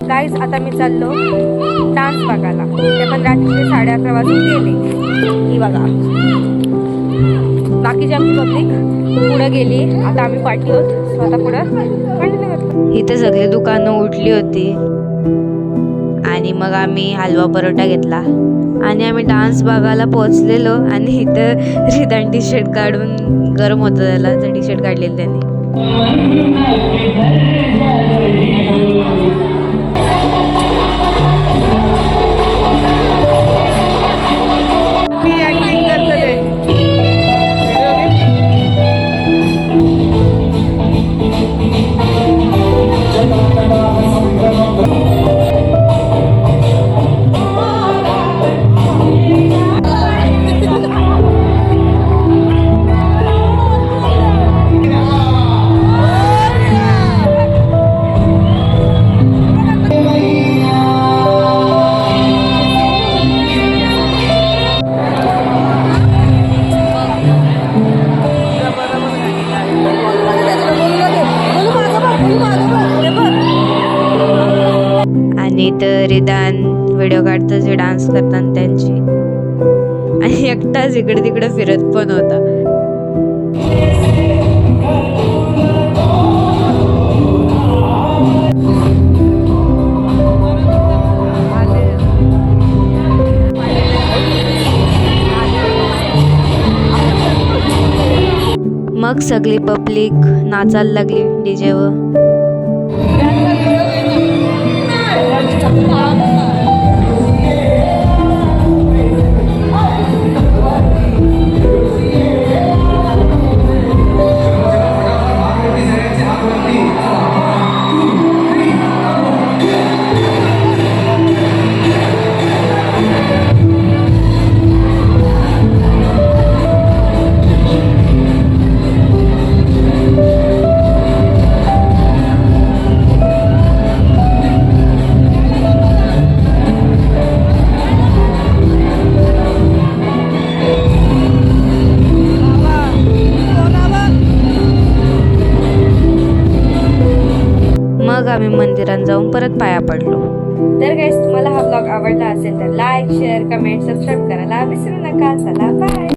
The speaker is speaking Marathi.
गाईज आता मी चाललो डान्स बघायला, ते पण रात्रीचे 11:30 वाजून गेले. ही बघा बाकीची आमची पब्लिक पुढे गेली, आता आम्ही पाठी होत स्वतः पुढं कंटिन्यू करतो. इथे सगळी दुकानं उठली होती आणि मग आम्ही हलवा परोठा घेतला आणि आम्ही डान्स बघायला पोहोचलेलो. आणि इथं रिदान टी शर्ट काढून, गरम होतं त्याला, तर टी शर्ट काढलेलं त्यांनी. आणि तर रिदान व्हिडिओ काढतं जे डान्स करतात त्यांची, आणि एकटाच इकडे तिकडे फिरत पण होता. मग सगळी पब्लिक नाचायला लागली डीजेवर. मग आम्ही मंदिरात जाऊन परत पाया पडलो. तर गाईस, तुम्हाला हा ब्लॉग आवडला असेल तर लाईक, शेअर, कमेंट, सबस्क्राईब करायला विसरू नका. चला बाय.